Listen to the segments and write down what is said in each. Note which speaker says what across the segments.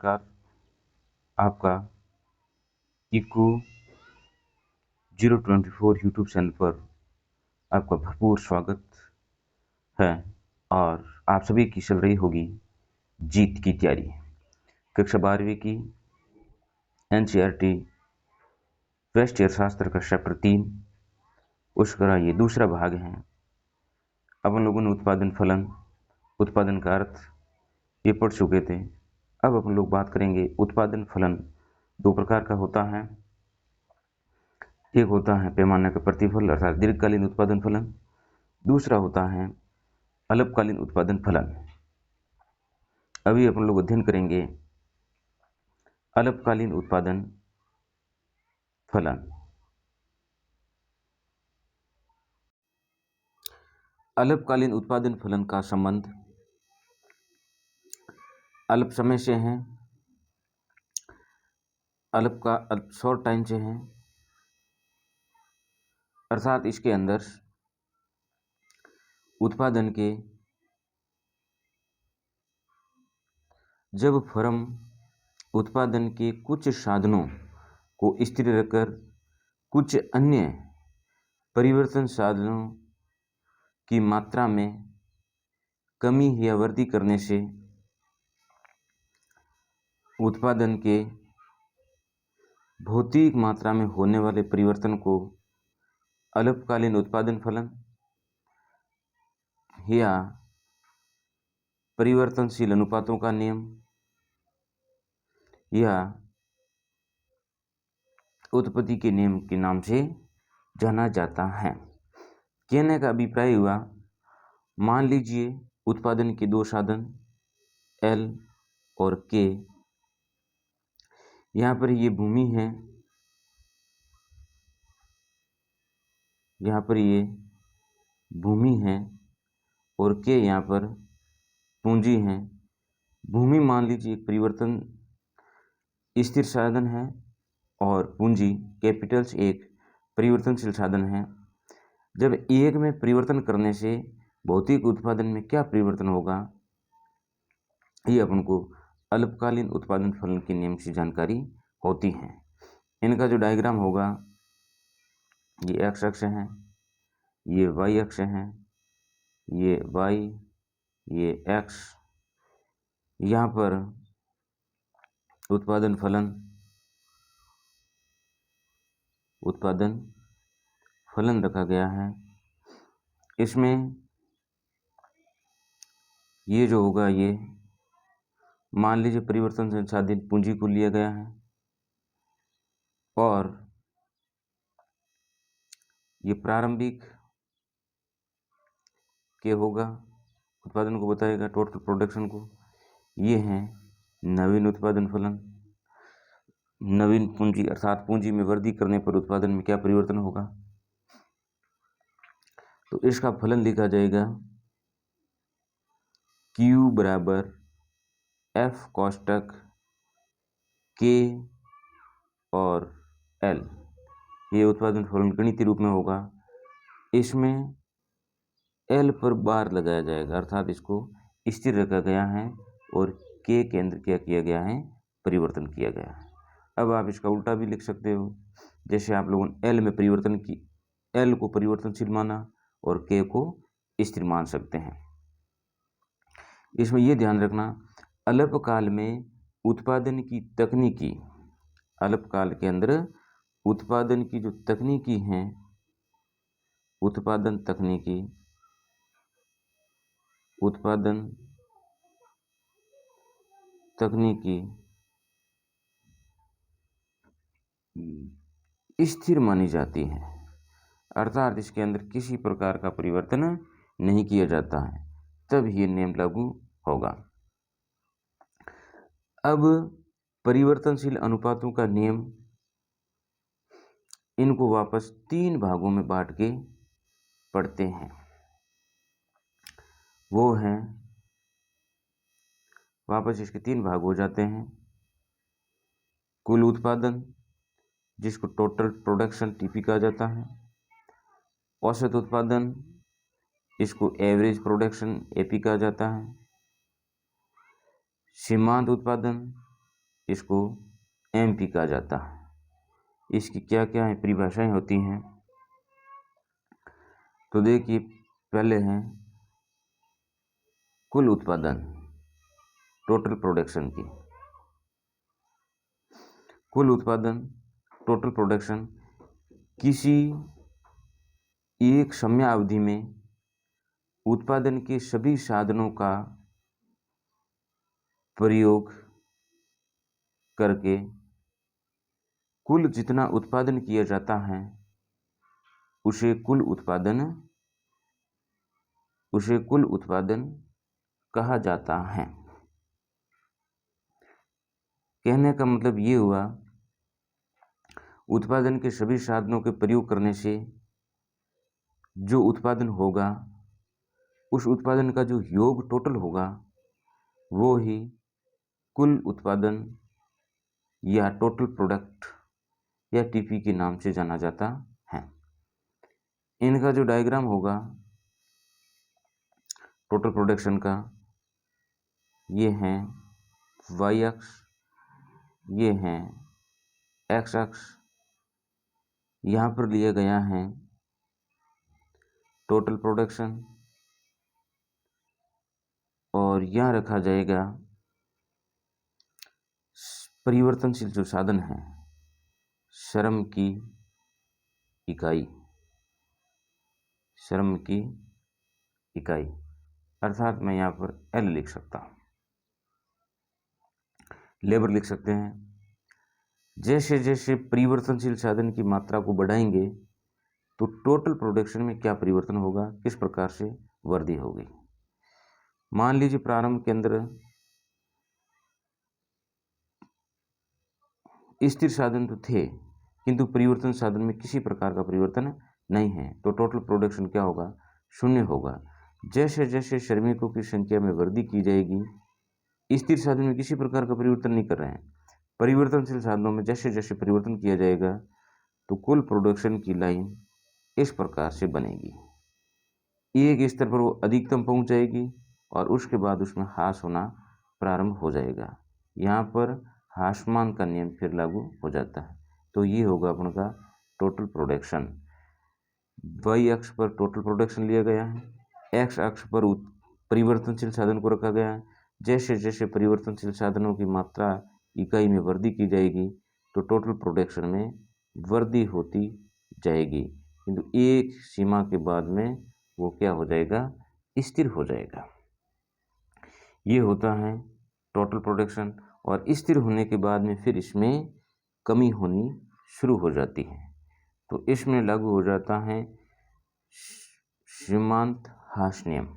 Speaker 1: नमस्कार। आपका eco 024 YouTube channel पर आपका भरपूर स्वागत है और आप सभी की चल रही होगी जीत की तैयारी। कक्षा 12वीं की एनसीईआरटी वेस्ट अर्थशास्त्र का चैप्टर 3 उसका ये दूसरा भाग है। अपन लोगों ने उत्पादन फलन, उत्पादन का अर्थ ये पढ़ चुके थे। अब अपन लोग बात करेंगे उत्पादन फलन दो प्रकार का होता है। एक होता है पैमाने का प्रतिफल अर्थात दीर्घकालीन उत्पादन फलन, दूसरा होता है अल्पकालीन उत्पादन फलन। अभी अपन लोग अध्ययन करेंगे अल्पकालीन उत्पादन फलन। अल्पकालीन उत्पादन फलन का संबंध अल्प समय से है, अल्प शॉर्ट टाइम से है, अर्थात इसके अंदर उत्पादन के जब फर्म उत्पादन के कुछ साधनों को स्थिर रखकर कुछ अन्य परिवर्तन साधनों की मात्रा में कमी या वृद्धि करने से उत्पादन के भौतिक मात्रा में होने वाले परिवर्तन को अल्पकालीन उत्पादन फलन या परिवर्तनशील अनुपातों का नियम या उत्पत्ति के नियम के नाम से जाना जाता है। कहने का अभिप्राय हुआ, मान लीजिए उत्पादन के दो साधन L और K, यहाँ पर ये भूमि है, यहाँ पर ये भूमि है और K यहाँ पर पूंजी है। भूमि मान लीजिए एक परिवर्तन स्थिर साधन है और पूंजी कैपिटल्स एक परिवर्तनशील साधन है। जब एक में परिवर्तन करने से भौतिक उत्पादन में क्या परिवर्तन होगा, ये अपन को अल्पकालीन उत्पादन फलन के नियम से जानकारी होती है। इनका जो डायग्राम होगा, ये एक्स अक्ष है, ये वाई अक्ष है, ये वाई, ये एक्स। यहाँ पर उत्पादन फलन रखा गया है। इसमें ये जो होगा, ये मान लीजिए परिवर्तन संसाधित पूंजी को लिया गया है और ये प्रारंभिक के होगा, उत्पादन को बताएगा, टोटल प्रोडक्शन को। ये है नवीन उत्पादन फलन। नवीन पूंजी अर्थात पूंजी में वृद्धि करने पर उत्पादन में क्या परिवर्तन होगा, तो इसका फलन लिखा जाएगा Q बराबर F कोष्टक K और L। ये उत्पादन फलन गणितीय रूप में होगा। इसमें L पर बार लगाया जाएगा अर्थात इसको स्थिर रखा गया है और K के अंदर क्या किया गया है, परिवर्तन किया गया है। अब आप इसका उल्टा भी लिख सकते हो, जैसे आप लोगों ने L में परिवर्तन की, L को परिवर्तनशील माना और K को स्थिर मान सकते हैं। इसमें यह ध्यान रखना, अल्पकाल में उत्पादन की तकनीकी, अल्पकाल के अंदर उत्पादन की जो तकनीकी हैं, उत्पादन तकनीकी स्थिर मानी जाती है, अर्थात इसके अंदर किसी प्रकार का परिवर्तन नहीं किया जाता है, तब ये नियम लागू होगा। अब परिवर्तनशील अनुपातों का नियम, इनको वापस 3 भागों में बांट के पढ़ते हैं। वो हैं, वापस इसके 3 भाग हो जाते हैं। कुल उत्पादन, जिसको टोटल प्रोडक्शन टीपी कहा जाता है। औसत उत्पादन, इसको एवरेज प्रोडक्शन एपी कहा जाता है। सीमांत उत्पादन, इसको एमपी कहा जाता है। इसकी क्या क्या है परिभाषाएं होती हैं, तो देखिए पहले हैं कुल उत्पादन, टोटल प्रोडक्शन की। कुल उत्पादन, टोटल प्रोडक्शन, किसी एक समयावधि में उत्पादन के सभी साधनों का प्रयोग करके कुल जितना उत्पादन किया जाता है उसे कुल उत्पादन कहा जाता है। कहने का मतलब ये हुआ, उत्पादन के सभी साधनों के प्रयोग करने से जो उत्पादन होगा, उस उत्पादन का जो योग टोटल होगा वो ही कुल उत्पादन या टोटल प्रोडक्ट या टीपी के नाम से जाना जाता है। इनका जो डायग्राम होगा टोटल प्रोडक्शन का, ये हैं वाई अक्ष, ये हैं एक्स अक्ष, यहाँ पर लिया गया है टोटल प्रोडक्शन और यहाँ रखा जाएगा परिवर्तनशील जो साधन है, श्रम की इकाई, श्रम की इकाई, अर्थात मैं यहाँ पर एल लिख सकता हूँ, लेबर लिख सकते हैं। जैसे जैसे परिवर्तनशील साधन की मात्रा को बढ़ाएंगे तो टोटल प्रोडक्शन में क्या परिवर्तन होगा, किस प्रकार से वृद्धि होगी। मान लीजिए प्रारंभ के अंदर स्थिर साधन तो थे किंतु परिवर्तन साधन में किसी प्रकार का परिवर्तन नहीं है, तो टोटल प्रोडक्शन क्या होगा, शून्य होगा। जैसे जैसे श्रमिकों की संख्या में वृद्धि की जाएगी, स्थिर साधन में किसी प्रकार का परिवर्तन नहीं कर रहे हैं, परिवर्तनशील साधनों में जैसे जैसे परिवर्तन किया जाएगा तो कुल प्रोडक्शन की लाइन इस प्रकार से बनेगी। एक स्तर पर वो अधिकतम पहुंच जाएगी और उसके बाद उसमें ह्रास होना प्रारंभ हो जाएगा। यहाँ पर ह्रासमान का नियम फिर लागू हो जाता है। तो ये होगा अपन का टोटल प्रोडक्शन। वाई अक्ष पर टोटल प्रोडक्शन लिया गया है, एक्स अक्ष पर परिवर्तनशील साधन को रखा गया है। जैसे जैसे परिवर्तनशील साधनों की मात्रा इकाई में वृद्धि की जाएगी तो टोटल प्रोडक्शन में वृद्धि होती जाएगी, किंतु एक सीमा के बाद में वो क्या हो जाएगा, स्थिर हो जाएगा। ये होता है टोटल प्रोडक्शन। और स्थिर होने के बाद में फिर इसमें कमी होनी शुरू हो जाती है, तो इसमें लागू हो जाता है सीमांत ह्रास नियम।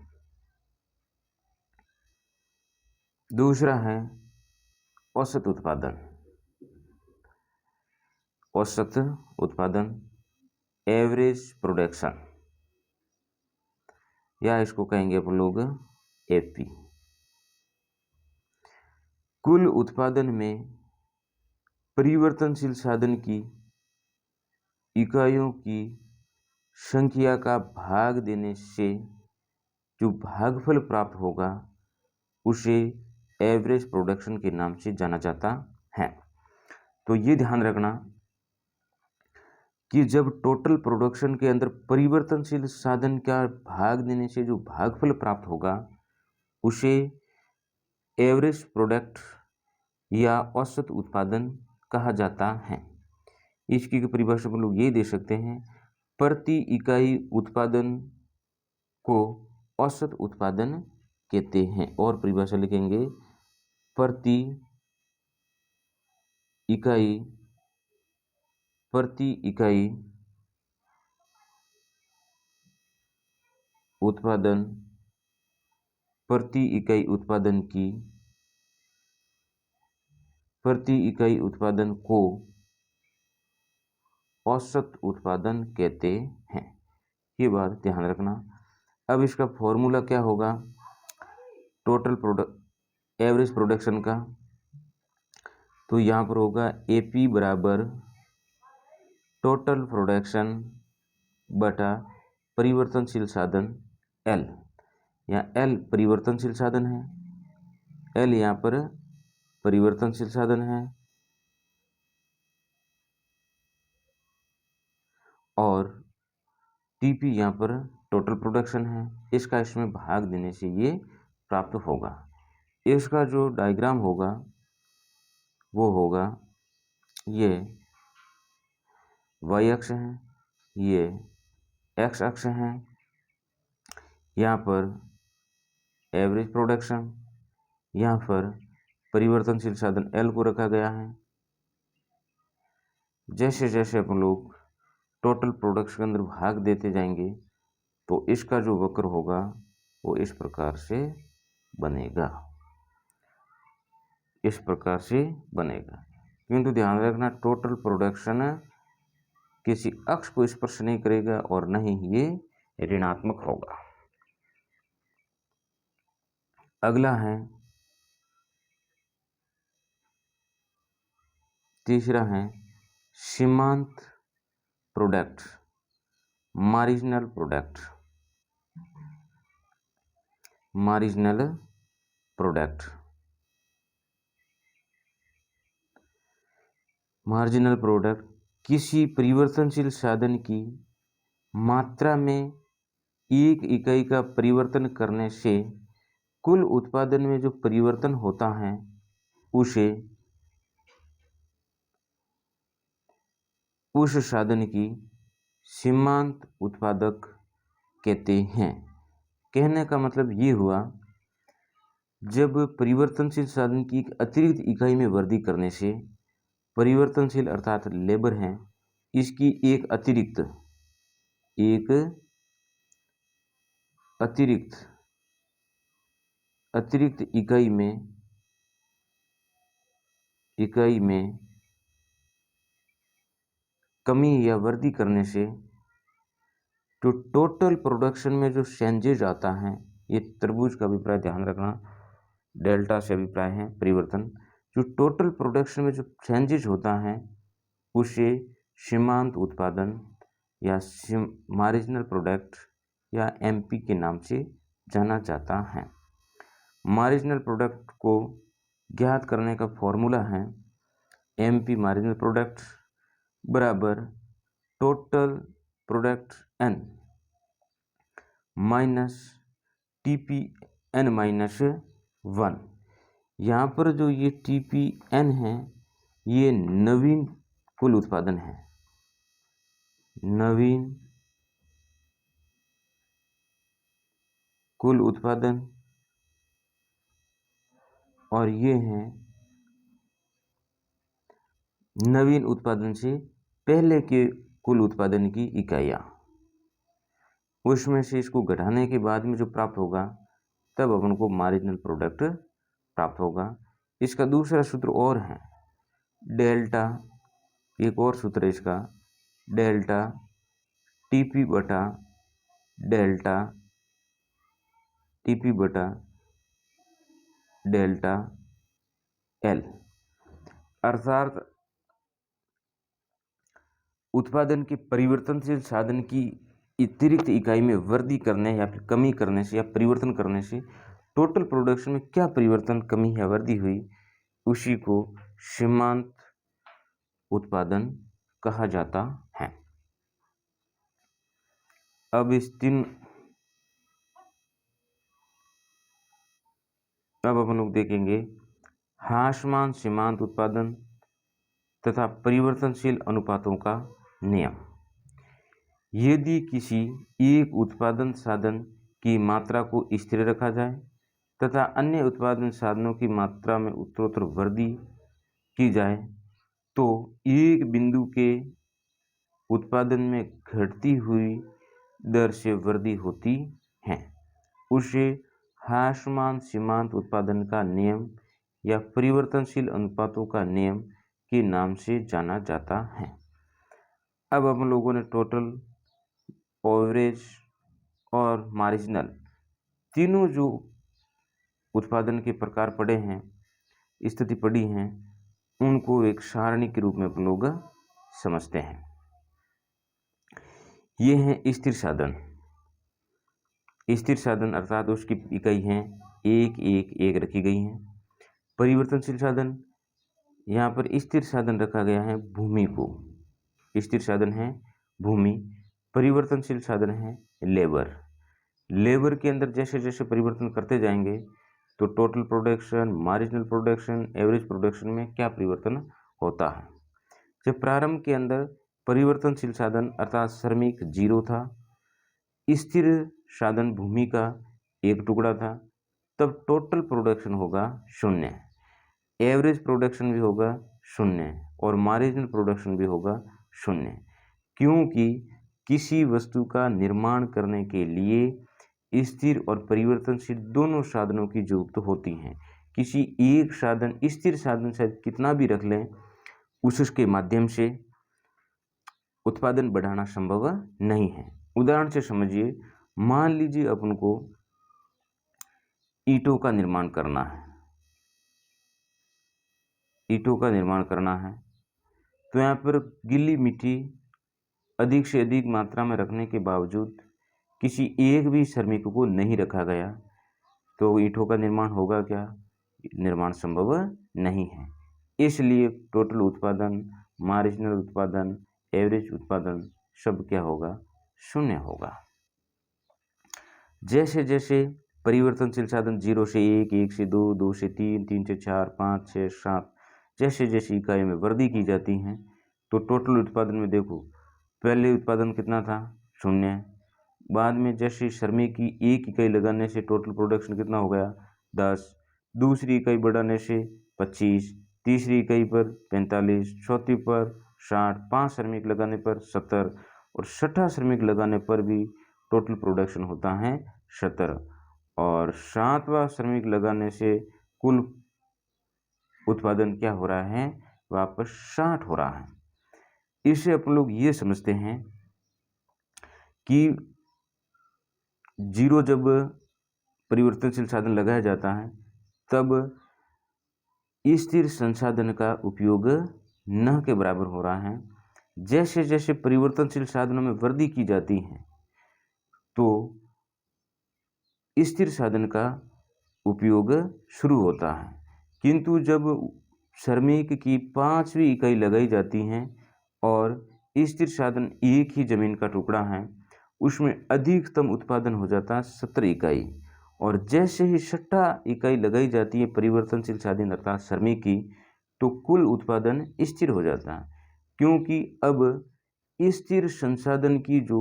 Speaker 1: दूसरा है औसत उत्पादन। औसत उत्पादन, एवरेज प्रोडक्शन, या इसको कहेंगे अपन लोग एपी। कुल उत्पादन में परिवर्तनशील साधन की इकाइयों की संख्या का भाग देने से जो भागफल प्राप्त होगा उसे एवरेज प्रोडक्शन के नाम से जाना जाता है। तो ये ध्यान रखना कि जब टोटल प्रोडक्शन के अंदर परिवर्तनशील साधन का भाग देने से जो भागफल प्राप्त होगा उसे एवरेज प्रोडक्ट या औसत उत्पादन कहा जाता है। इसकी परिभाषा को लोग ये दे सकते हैं, प्रति इकाई उत्पादन को औसत उत्पादन कहते हैं। और परिभाषा लिखेंगे, प्रति इकाई उत्पादन, प्रति इकाई उत्पादन को औसत उत्पादन कहते हैं। ये बात ध्यान रखना। अब इसका फॉर्मूला क्या होगा एवरेज प्रोडक्शन का, तो यहाँ पर होगा एपी बराबर टोटल प्रोडक्शन बटा परिवर्तनशील साधन एल। यहाँ एल परिवर्तनशील साधन है, एल यहाँ पर परिवर्तनशील साधन है और टीपी यहाँ पर टोटल प्रोडक्शन है। इसका इसमें भाग देने से ये प्राप्त होगा। इसका जो डायग्राम होगा वो होगा, ये y अक्ष है, ये x अक्ष है। यहाँ पर एवरेज प्रोडक्शन, यहाँ पर परिवर्तनशील साधन L को रखा गया है। जैसे जैसे अपन लोग टोटल प्रोडक्शन के अंदर भाग देते जाएंगे तो इसका जो वक्र होगा वो इस प्रकार से बनेगा, इस प्रकार से बनेगा। किंतु ध्यान रखना, टोटल प्रोडक्शन किसी अक्ष को स्पर्श नहीं करेगा और न ही ये ऋणात्मक होगा। अगला है, तीसरा है सीमांत product, marginal product. Marginal product, marginal product किसी परिवर्तनशील साधन की मात्रा में एक इकाई का परिवर्तन करने से कुल उत्पादन में जो परिवर्तन होता है उसे उस साधन की सीमांत उत्पादक कहते हैं। कहने का मतलब ये हुआ, जब परिवर्तनशील साधन की एक अतिरिक्त इकाई में वृद्धि करने से परिवर्तनशील अर्थात लेबर है, इसकी एक अतिरिक्त इकाई में कमी या वृद्धि करने से तो टोटल प्रोडक्शन में जो चेंजेज आता है, ये त्रिभुज का अभिप्राय ध्यान रखना, डेल्टा से अभिप्राय है परिवर्तन। जो टोटल प्रोडक्शन में जो चेंजेज होता है उसे सीमांत उत्पादन या मार्जिनल प्रोडक्ट या एमपी के नाम से जाना जाता है। मार्जिनल प्रोडक्ट को ज्ञात करने का फॉर्मूला है एमपी मार्जिनल प्रोडक्ट बराबर total product n minus TP n minus 1। यहाँ पर जो ये टीपी एन है ये नवीन कुल उत्पादन है, नवीन कुल उत्पादन, और ये है नवीन उत्पादन से पहले के कुल उत्पादन की इकाइयाँ। उसमें से इसको घटाने के बाद में जो प्राप्त होगा तब अपन को मार्जिनल प्रोडक्ट प्राप्त होगा। इसका दूसरा सूत्र और है डेल्टा, एक और सूत्र है इसका, डेल्टा टीपी बटा डेल्टा एल, अर्थात उत्पादन के परिवर्तनशील साधन की अतिरिक्त इकाई में वृद्धि करने या फिर कमी करने से या परिवर्तन करने से टोटल प्रोडक्शन में क्या परिवर्तन, कमी या वृद्धि हुई, उसी को सीमांत उत्पादन कहा जाता है। अब अपन लोग देखेंगे ह्रासमान सीमांत उत्पादन तथा परिवर्तनशील अनुपातों का नियम। यदि किसी एक उत्पादन साधन की मात्रा को स्थिर रखा जाए तथा अन्य उत्पादन साधनों की मात्रा में उत्तरोत्तर वृद्धि की जाए तो एक बिंदु के उत्पादन में घटती हुई दर से वृद्धि होती है, उसे ह्रासमान सीमांत उत्पादन का नियम या परिवर्तनशील अनुपातों का नियम के नाम से जाना जाता है। अब हम लोगों ने टोटल, एवरेज और मार्जिनल तीनों जो उत्पादन के प्रकार पढ़े हैं, स्थिति पढ़ी हैं, उनको एक सारणी के रूप में अपन लोग समझते हैं। ये हैं स्थिर साधन। स्थिर साधन अर्थात उसकी इकाई हैं एक एक एक रखी गई हैं। परिवर्तनशील साधन, यहाँ पर स्थिर साधन रखा गया है भूमि को, स्थिर साधन है भूमि, परिवर्तनशील साधन है लेबर। लेबर के अंदर जैसे जैसे परिवर्तन करते जाएंगे तो total production, marginal production, average production में क्या परिवर्तन होता है। जब प्रारंभ के अंदर परिवर्तनशील साधन अर्थात श्रमिक 0 था, स्थिर साधन भूमि का एक टुकड़ा था, तब टोटल प्रोडक्शन होगा 0, एवरेज प्रोडक्शन भी होगा 0 और मार्जिनल प्रोडक्शन भी होगा 0, क्योंकि किसी वस्तु का निर्माण करने के लिए स्थिर और परिवर्तनशील दोनों साधनों की जरूरत होती है। किसी एक साधन, स्थिर साधन से कितना भी रख लें, उसके माध्यम से उत्पादन बढ़ाना संभव नहीं है। उदाहरण से समझिए, मान लीजिए अपन को ईंटों का निर्माण करना है, ईंटों का निर्माण करना है, तो यहाँ पर गीली मिट्टी अधिक से अधिक मात्रा में रखने के बावजूद किसी एक भी श्रमिक को नहीं रखा गया, तो ईंटों का निर्माण होगा क्या? निर्माण संभव नहीं है। इसलिए टोटल उत्पादन, मार्जिनल उत्पादन, एवरेज उत्पादन सब क्या होगा? 0 होगा। जैसे जैसे परिवर्तनशील साधन 0 से 1, 1 से 2, 2 से 3, 3 से 4, 5, 6, 7 जैसे जैसे इकाई में वृद्धि की जाती है, तो टोटल उत्पादन में देखो, पहले उत्पादन कितना था? 0। बाद में जैसे श्रमिक की एक इकाई लगाने से टोटल प्रोडक्शन कितना हो गया? 10। दूसरी इकाई बढ़ाने से 25, तीसरी इकाई पर 45, चौथी पर 60, 5 श्रमिक लगाने पर 70 और 6ठा श्रमिक लगाने पर भी टोटल प्रोडक्शन होता है 70 और 7वां श्रमिक लगाने से कुल उत्पादन क्या हो रहा है? वापस 60 हो रहा है। इससे अपन लोग ये समझते हैं कि 0 जब परिवर्तनशील साधन लगाया जाता है, तब स्थिर संसाधन का उपयोग न के बराबर हो रहा है। जैसे जैसे परिवर्तनशील साधनों में वृद्धि की जाती है, तो स्थिर साधन का उपयोग शुरू होता है, किंतु जब श्रमिक की 5वीं इकाई लगाई जाती है और स्थिर साधन एक ही जमीन का टुकड़ा है, उसमें अधिकतम उत्पादन हो जाता है 70 इकाई और जैसे ही 6ठा इकाई लगाई जाती है परिवर्तनशील साधन अर्थात श्रमिक की, तो कुल उत्पादन स्थिर हो जाता है, क्योंकि अब स्थिर संसाधन की जो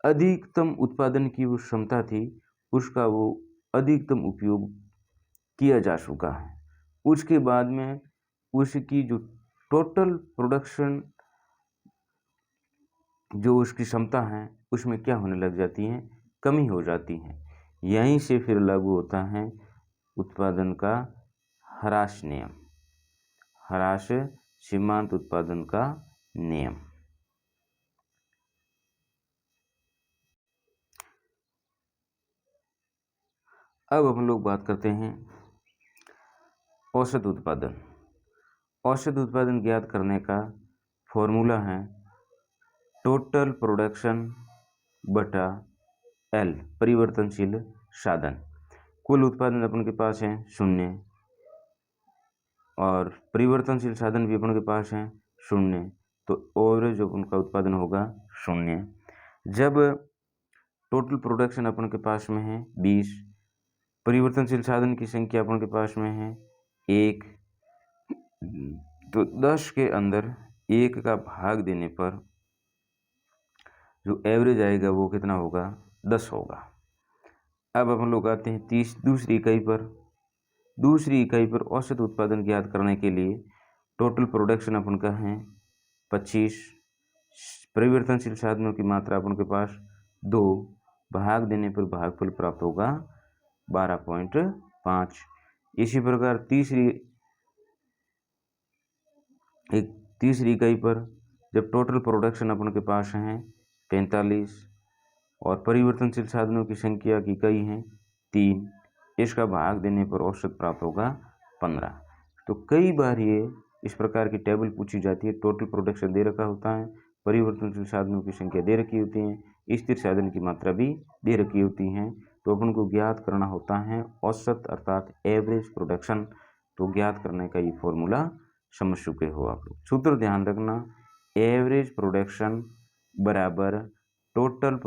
Speaker 1: अधिकतम उत्पादन की वो क्षमता थी, उसका वो अधिकतम उपयोग किया जा चुका है। उसके बाद में उसकी जो टोटल प्रोडक्शन, जो उसकी क्षमता है, उसमें क्या होने लग जाती है? कमी हो जाती है। यहीं से फिर लागू होता है उत्पादन का ह्रास नियम, ह्रास सीमांत उत्पादन का नियम। अब हम लोग बात करते हैं औसत उत्पादन। औसत उत्पादन ज्ञात करने का फॉर्मूला है टोटल प्रोडक्शन बटा एल परिवर्तनशील साधन। कुल उत्पादन अपन के पास है 0 और परिवर्तनशील साधन भी अपन के पास है 0, तो एवरेज अपन का उत्पादन होगा 0। जब टोटल प्रोडक्शन अपन के पास में है 20, परिवर्तनशील साधन की संख्या अपन के पास में है 1, तो 10 के अंदर 1 का भाग देने पर जो एवरेज आएगा वो कितना होगा? 10 होगा। अब अपन लोग आते हैं दूसरी इकाई पर। दूसरी इकाई पर औसत उत्पादन ज्ञात करने के लिए टोटल प्रोडक्शन अपन का है 25, परिवर्तनशील साधनों की मात्रा अपन के पास 2, भाग देने पर भागफल प्राप्त होगा 12.5। इसी प्रकार तीसरी इकाई पर जब टोटल प्रोडक्शन अपन के पास है 45 और परिवर्तनशील साधनों की संख्या की इकाई है 3, इसका भाग देने पर औसत प्राप्त होगा 15। तो कई बार ये इस प्रकार की टेबल पूछी जाती है, टोटल प्रोडक्शन दे रखा होता है, परिवर्तनशील साधनों की संख्या दे रखी होती है, स्थिर साधन की मात्रा भी दे रखी होती है, तो अपन को ज्ञात करना होता है औसत अर्थात एवरेज प्रोडक्शन। तो ज्ञात करने का ये फॉर्मूला समझ चुके हो आप लोग। सूत्र ध्यान रखना, एवरेज प्रोडक्शन बराबर टोटल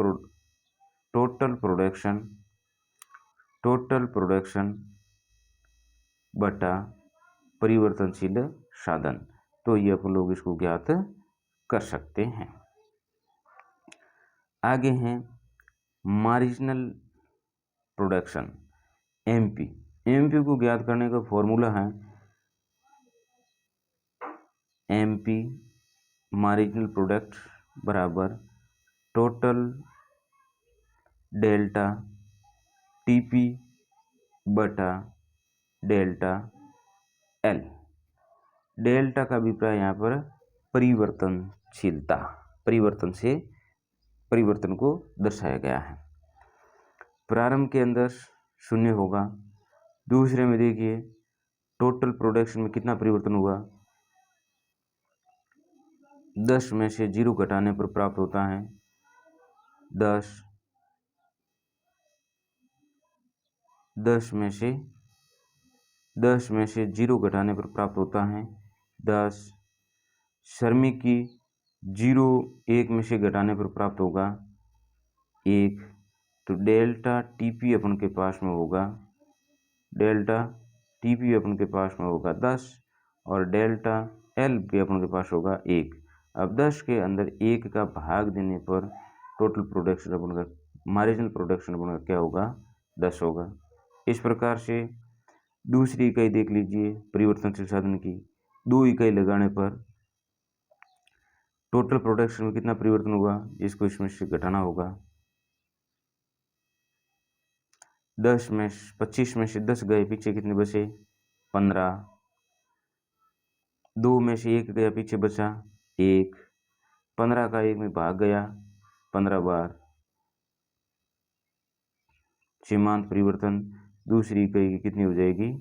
Speaker 1: प्रोडक्शन बटा परिवर्तनशील साधन। तो ये अपन लोग इसको ज्ञात कर सकते हैं। आगे हैं मार्जिनल प्रोडक्शन, एमपी। एमपी को ज्ञात करने का फॉर्मूला है एमपी मार्जिनल प्रोडक्ट बराबर टोटल डेल्टा टीपी बटा डेल्टा एल। डेल्टा का अभिप्राय यहाँ पर परिवर्तनशीलता, परिवर्तन को दर्शाया गया है। प्रारंभ के अंदर शून्य होगा। दूसरे में देखिए टोटल प्रोडक्शन में कितना परिवर्तन हुआ, 10 में से 0 घटाने पर प्राप्त होता है 10 में से 0 घटाने पर प्राप्त होता है 10। श्रमिक की 0 1 में से घटाने पर प्राप्त होगा 1। तो डेल्टा टीपी अपन के पास में होगा, 10 और डेल्टा एल भी अपन के पास होगा 1। अब 10 के अंदर 1 का भाग देने पर टोटल प्रोडक्शन अपन का, मार्जिनल प्रोडक्शन अपन का क्या होगा, 10 होगा। इस प्रकार से दूसरी इकाई देख लीजिए परिवर्तनशील साधन की, 2 इकाई लगाने पर टोटल प्रोडक्शन में कितना परिवर्तन हुआ, जिसको इसमें से घटाना होगा। 25 में से 10 गए, पीछे कितने बचे, 15। 2 में से 1 गया, पीछे बचा 1। 15 का 1 में भाग गया 15 बार। सीमांत परिवर्तन दूसरी इकाई की कितनी हो जाएगी,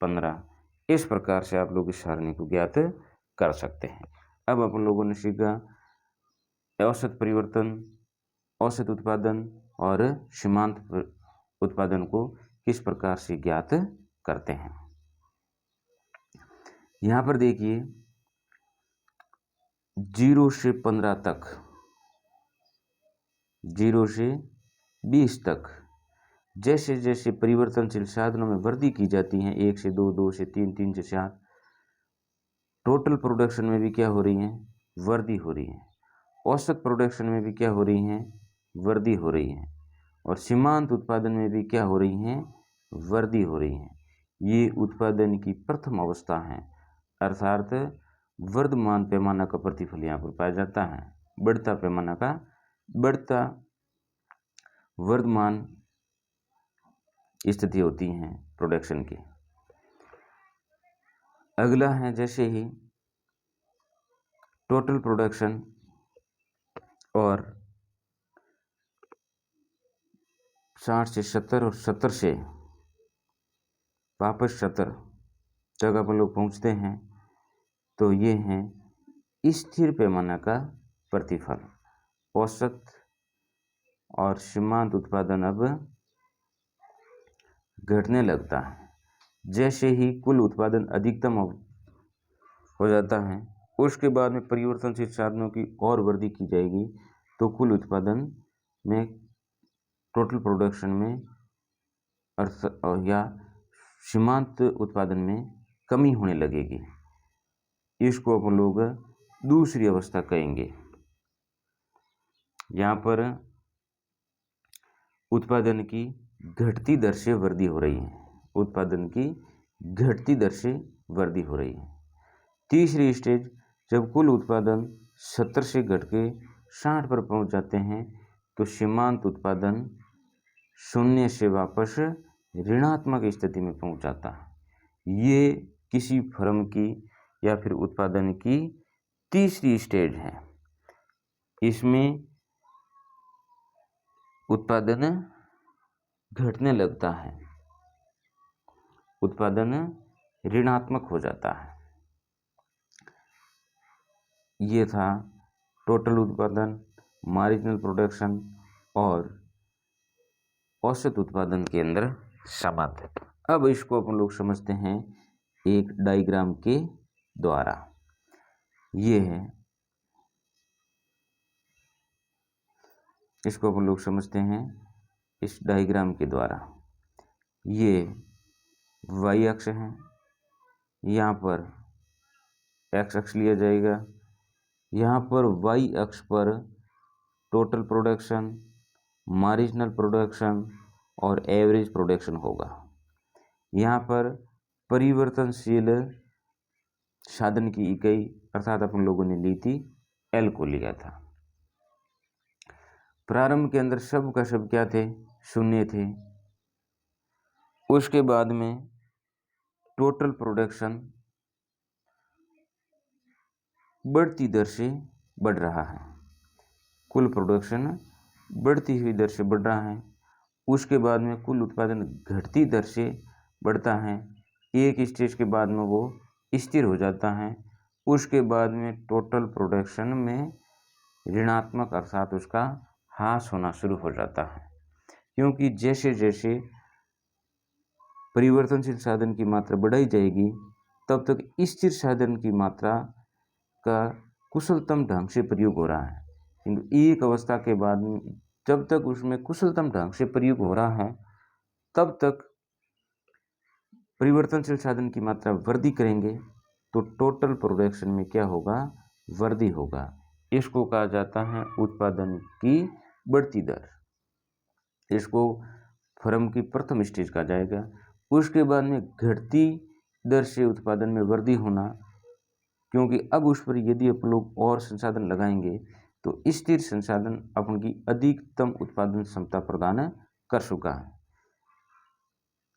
Speaker 1: 15। इस प्रकार से आप लोग इस सारणी को ज्ञात कर सकते हैं। अब अपन लोगों ने सीखा औसत परिवर्तन, औसत उत्पादन और सीमांत उत्पादन को किस प्रकार से ज्ञात करते हैं। यहाँ पर देखिए 0 से 15 तक, 0 से 20 तक जैसे जैसे परिवर्तनशील साधनों में वृद्धि की जाती है, 1 से 2, 2 से 3, 3 से 4, टोटल प्रोडक्शन में भी क्या हो रही है, वृद्धि हो रही है। औसत प्रोडक्शन में भी क्या हो रही है, वृद्धि हो रही है। और सीमांत उत्पादन में भी क्या हो रही है, वृद्धि हो रही है। ये उत्पादन की प्रथम अवस्था है, अर्थात वर्धमान पैमाना का प्रतिफल यहाँ पर पाया जाता है। बढ़ता पैमाना का, बढ़ता वर्धमान स्थिति होती है प्रोडक्शन की। अगला है जैसे ही टोटल प्रोडक्शन और 60 से 70 और 70 से वापस 70 तक अपन लोग पहुंचते हैं, तो ये हैं स्थिर पैमाना का प्रतिफल। औसत और सीमांत उत्पादन अब घटने लगता है। जैसे ही कुल उत्पादन अधिकतम हो जाता है, उसके बाद में परिवर्तनशील साधनों की और वृद्धि की जाएगी, तो कुल उत्पादन में, टोटल प्रोडक्शन में या सीमांत उत्पादन में कमी होने लगेगी। इसको अपन लोग दूसरी अवस्था कहेंगे। यहाँ पर उत्पादन की घटती दर से वृद्धि हो रही है, उत्पादन की घटती दर से वृद्धि हो रही है। तीसरी स्टेज, जब कुल उत्पादन 70 से घट के 60 पर पहुंच जाते हैं, तो सीमांत उत्पादन 0 से वापस ऋणात्मक स्थिति में पहुंच जाता है। ये किसी फर्म की या फिर उत्पादन की तीसरी स्टेज है। इसमें उत्पादन घटने लगता है, उत्पादन ऋणात्मक हो जाता है। ये था टोटल उत्पादन, मार्जिनल प्रोडक्शन और औसत उत्पादन के अंदर संबंध। अब इसको अपन लोग समझते हैं एक डायग्राम के द्वारा। ये है, इसको अपन लोग समझते हैं इस डायग्राम के द्वारा। ये y अक्ष है, यहाँ पर x अक्ष लिया जाएगा, यहाँ पर y अक्ष पर टोटल प्रोडक्शन, मार्जिनल प्रोडक्शन और एवरेज प्रोडक्शन होगा। यहाँ पर परिवर्तनशील साधन की इकाई अर्थात अपन लोगों ने ली थी L को लिया था। प्रारंभ के अंदर सब का सब क्या थे, शून्य थे। उसके बाद में टोटल प्रोडक्शन बढ़ती दर से बढ़ रहा है, कुल प्रोडक्शन बढ़ती हुई दर से बढ़ रहा है। उसके बाद में कुल उत्पादन घटती दर से बढ़ता है, एक स्टेज के बाद में वो स्थिर हो जाता है। उसके बाद में टोटल प्रोडक्शन में ऋणात्मक अर्थात उसका ह्रास होना शुरू हो जाता है, क्योंकि जैसे जैसे परिवर्तनशील साधन की मात्रा बढ़ाई जाएगी तब तक स्थिर साधन की मात्रा का कुशलतम ढंग से प्रयोग हो रहा है। किंतु एक अवस्था के बाद जब तक उसमें कुशलतम ढंग से प्रयोग हो रहा है तब तक परिवर्तनशील साधन की मात्रा वृद्धि करेंगे तो टोटल प्रोडक्शन में क्या होगा, वृद्धि होगा। इसको कहा जाता है उत्पादन की बढ़ती दर। इसको फर्म की प्रथम स्टेज कहा जाएगा। उसके बाद में घटती दर से उत्पादन में वृद्धि होना, क्योंकि अब उस पर यदि अपन लोग और संसाधन लगाएंगे तो स्थिर संसाधन अपन की अधिकतम उत्पादन क्षमता प्रदान कर चुका है।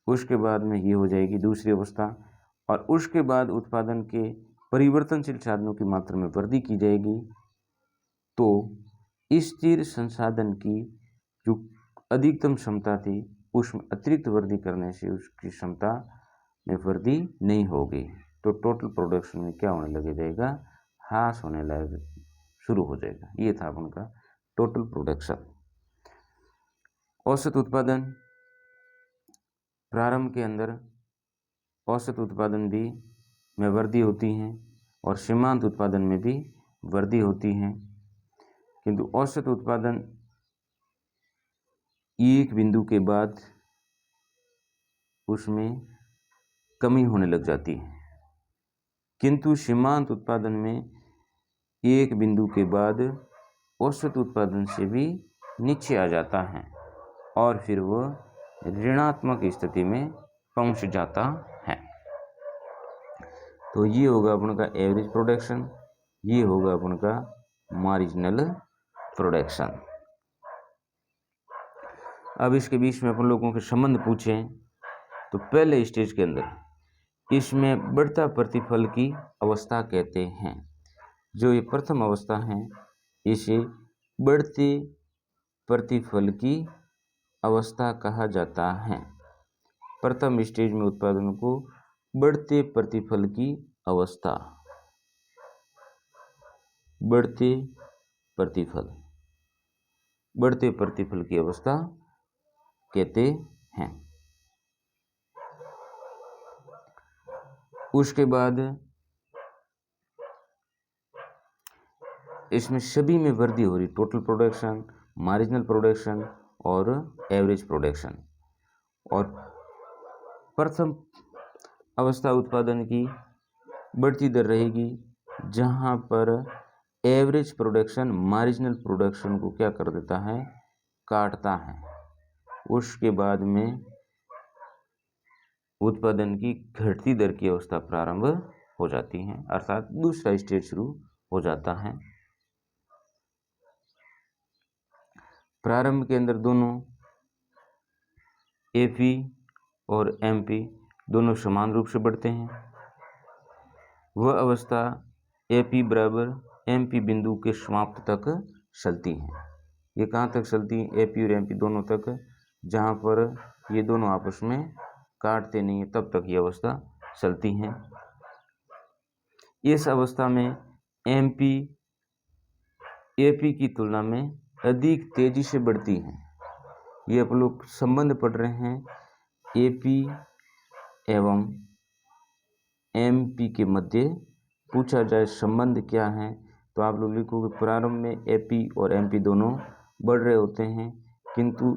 Speaker 1: उसके बाद में ये हो जाएगी दूसरी अवस्था, और उसके बाद उत्पादन के परिवर्तनशील साधनों की मात्रा में वृद्धि की जाएगी। तो स्थिर संसाधन की जो अधिकतम क्षमता थी उसमें अतिरिक्त वृद्धि करने से उसकी क्षमता में वृद्धि नहीं होगी, तो टोटल प्रोडक्शन में क्या होने लगे जाएगा, ह्रास होने लगे शुरू हो जाएगा। ये था उनका टोटल प्रोडक्शन। औसत उत्पादन, प्रारंभ के अंदर औसत उत्पादन भी में वृद्धि होती है और सीमांत उत्पादन में भी वृद्धि होती है, किंतु औसत उत्पादन एक बिंदु के बाद उसमें कमी होने लग जाती है, किंतु सीमांत उत्पादन में एक बिंदु के बाद औसत उत्पादन से भी नीचे आ जाता है और फिर वह ऋणात्मक स्थिति में पहुंच जाता है। तो ये होगा अपन का एवरेज प्रोडक्शन, ये होगा अपन का मार्जिनल प्रोडक्शन। अब इसके बीच में अपन लोगों के संबंध पूछें तो पहले स्टेज के अंदर इसमें बढ़ता प्रतिफल की अवस्था कहते हैं। जो ये प्रथम अवस्था है इसे बढ़ते प्रतिफल की अवस्था कहा जाता है। प्रथम स्टेज में उत्पादन को बढ़ते प्रतिफल की अवस्था, बढ़ते प्रतिफल की अवस्था कहते हैं। उसके बाद इसमें सभी में वृद्धि हो रही, टोटल प्रोडक्शन, मार्जिनल प्रोडक्शन और एवरेज प्रोडक्शन। और प्रथम अवस्था उत्पादन की बढ़ती दर रहेगी जहां पर एवरेज प्रोडक्शन मार्जिनल प्रोडक्शन को क्या कर देता है, काटता है। उसके बाद में उत्पादन की घटती दर की अवस्था प्रारंभ हो जाती है, अर्थात दूसरा स्टेज शुरू हो जाता है। प्रारंभ के अंदर दोनों एपी और एमपी दोनों समान रूप से बढ़ते हैं। वह अवस्था एपी बराबर एमपी बिंदु के समाप्त तक चलती है। ये कहाँ तक चलती है, एपी और एमपी दोनों तक, जहाँ पर ये दोनों आपस में काटते नहीं है तब तक ये अवस्था चलती है। इस अवस्था में एमपी एपी की तुलना में अधिक तेजी से बढ़ती है। ये आप लोग संबंध पढ़ रहे हैं एपी एवं एमपी के मध्य पूछा जाए संबंध क्या है, तो आप लोग लिखोगे प्रारंभ में एपी और एमपी दोनों बढ़ रहे होते हैं, किंतु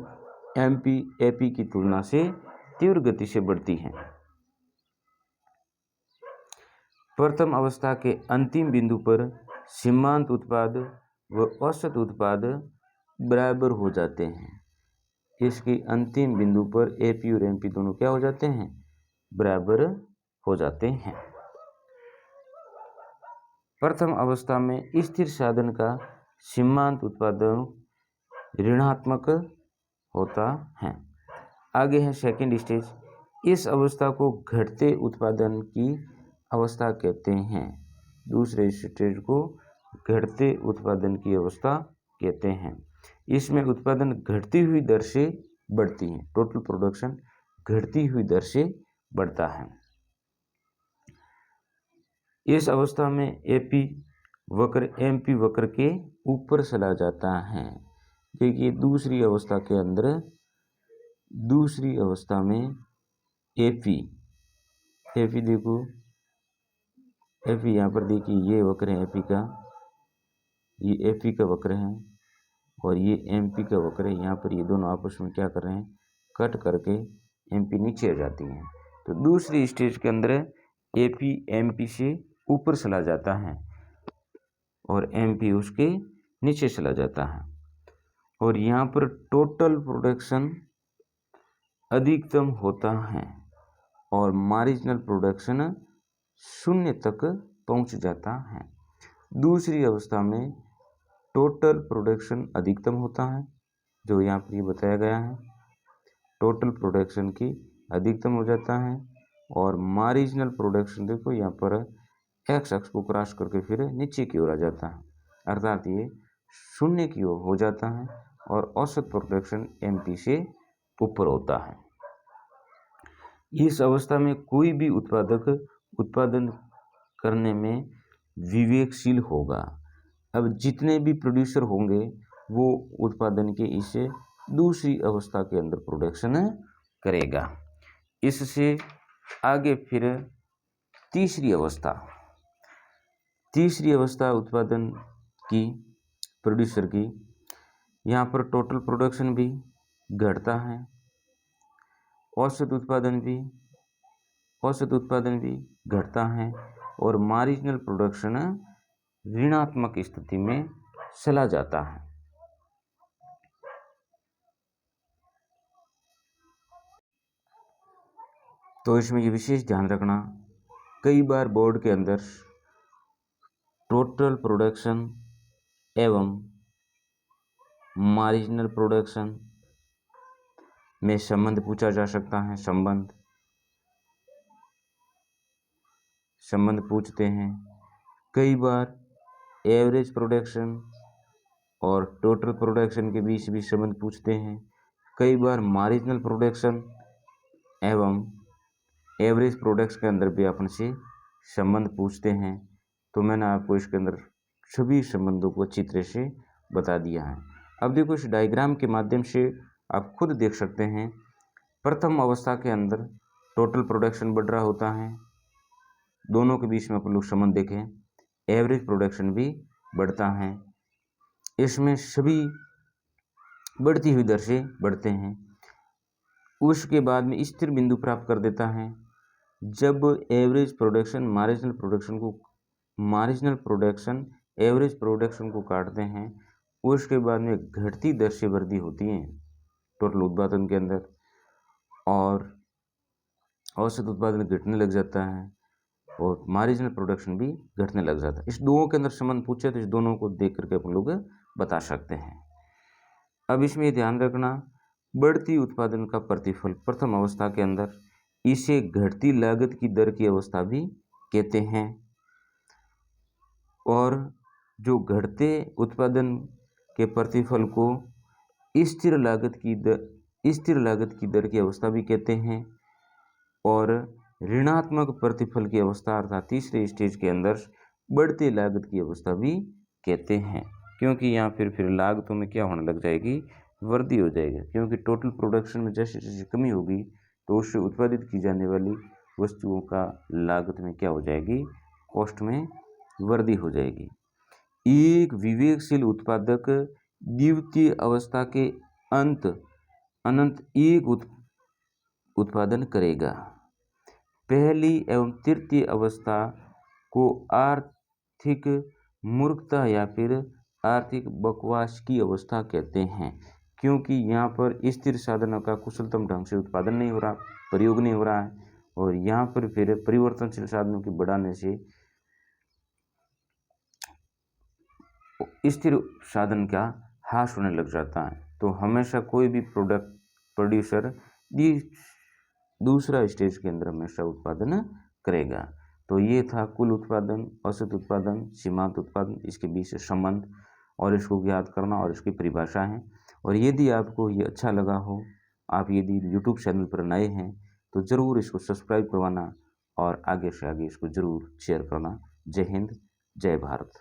Speaker 1: एमपी एपी की तुलना से तीव्र गति से बढ़ती है। प्रथम अवस्था के अंतिम बिंदु पर सीमांत उत्पाद व औसत उत्पाद बराबर हो जाते हैं। इसके अंतिम बिंदु पर एपी और एमपी दोनों क्या हो जाते हैं, बराबर हो जाते हैं। प्रथम अवस्था में स्थिर साधन का सीमांत उत्पादन ऋणात्मक होता है। आगे है सेकंड स्टेज। इस अवस्था को घटते उत्पादन की अवस्था कहते हैं। दूसरे स्टेज को घटते उत्पादन की अवस्था कहते हैं। इसमें उत्पादन घटती हुई दर से बढ़ती है, टोटल प्रोडक्शन घटती हुई दर से बढ़ता है। इस अवस्था में एपी वक्र एमपी वक्र के ऊपर चला जाता है। देखिए दूसरी अवस्था के अंदर, दूसरी अवस्था में एपी देखो, एपी यहाँ पर देखिए ये वक्र है एपी का, ये एपी का वक्र है और ये एमपी का वक्र है। यहाँ पर ये दोनों आपस में क्या कर रहे हैं, कट करके एमपी नीचे आ जाती हैं। तो दूसरी स्टेज के अंदर एपी एमपी से ऊपर चला जाता है और एमपी उसके नीचे चला जाता है, और यहाँ पर टोटल प्रोडक्शन अधिकतम होता है और मार्जिनल प्रोडक्शन शून्य तक पहुँच जाता है। दूसरी अवस्था में टोटल प्रोडक्शन अधिकतम होता है, जो यहाँ पर ये बताया गया है, टोटल प्रोडक्शन की अधिकतम हो जाता है, और मार्जिनल प्रोडक्शन देखो यहाँ पर एक्स अक्ष को क्रॉस करके फिर नीचे की ओर आ जाता है, अर्थात ये शून्य की ओर हो जाता है और औसत प्रोडक्शन एमपी से ऊपर होता है। इस अवस्था में कोई भी उत्पादक उत्पादन करने में विवेकशील होगा। अब जितने भी प्रोड्यूसर होंगे वो उत्पादन के इस दूसरी अवस्था के अंदर प्रोडक्शन करेगा। इससे आगे फिर तीसरी अवस्था उत्पादन की, प्रोड्यूसर की, यहाँ पर टोटल प्रोडक्शन भी घटता है, औसत उत्पादन भी घटता है और मार्जिनल प्रोडक्शन ऋणात्मक स्थिति में चला जाता है। तो इसमें ये विशेष ध्यान रखना, कई बार बोर्ड के अंदर टोटल प्रोडक्शन एवं मार्जिनल प्रोडक्शन में संबंध पूछा जा सकता है। संबंध पूछते हैं। कई बार एवरेज प्रोडक्शन और टोटल प्रोडक्शन के बीच भी संबंध पूछते हैं। कई बार मार्जिनल प्रोडक्शन एवं एवरेज प्रोडक्ट्स के अंदर भी अपन से संबंध पूछते हैं। तो मैंने आपको इसके अंदर सभी संबंधों को अच्छी तरह से बता दिया है। अब देखो इस डायग्राम के माध्यम से आप खुद देख सकते हैं, प्रथम अवस्था के अंदर टोटल प्रोडक्शन बढ़ रहा होता है, दोनों के बीच में अपन लोग संबंध देखें, एवरेज प्रोडक्शन भी बढ़ता है, इसमें सभी बढ़ती हुई दर से बढ़ते हैं। उसके बाद में स्थिर बिंदु प्राप्त कर देता है जब average production marginal production average production को काटते हैं। उसके बाद में घटती दर से वृद्धि होती है टोटल उत्पादन के अंदर, और औसत उत्पादन घटने लग जाता है और मार्जिनल प्रोडक्शन भी घटने लग जाता है। इस दोनों के अंदर संबंध पूछे तो इस दोनों को देख करके अपन लोग बता सकते हैं। अब इसमें ध्यान रखना, बढ़ती उत्पादन का प्रतिफल प्रथम अवस्था के अंदर, इसे घटती लागत की दर की अवस्था भी कहते हैं, और जो घटते उत्पादन के प्रतिफल को स्थिर लागत की दर की अवस्था भी कहते हैं, और ऋणात्मक प्रतिफल की अवस्था अर्थात तीसरे स्टेज के अंदर बढ़ती लागत की अवस्था भी कहते हैं, क्योंकि यहाँ फिर लागतों में क्या होने लग जाएगी, वृद्धि हो जाएगी, क्योंकि टोटल प्रोडक्शन में जैसे जैसे कमी होगी तो उससे उत्पादित की जाने वाली वस्तुओं का लागत में क्या हो जाएगी, कॉस्ट में वृद्धि हो जाएगी। एक विवेकशील उत्पादक द्वितीय अवस्था के अनंत एक उत्पादन करेगा। पहली एवं तृतीय अवस्था को आर्थिक मूर्खता या फिर आर्थिक बकवास की अवस्था कहते हैं, क्योंकि यहाँ पर स्थिर साधनों का कुशलतम ढंग से उत्पादन नहीं हो रहा, प्रयोग नहीं हो रहा है, और यहाँ पर फिर परिवर्तनशील साधनों के बढ़ाने से स्थिर साधन का ह्रास होने लग जाता है। तो हमेशा कोई भी प्रोड्यूसर दूसरा स्टेज के अंदर हमेशा उत्पादन करेगा। तो ये था कुल उत्पादन, औसत उत्पादन, सीमांत उत्पादन, इसके बीच संबंध और इसको याद करना और इसकी परिभाषा है। और यदि आपको ये अच्छा लगा हो, आप यदि यूट्यूब चैनल पर नए हैं तो ज़रूर इसको सब्सक्राइब करवाना और आगे से आगे इसको ज़रूर शेयर करना। जय हिंद, जय भारत।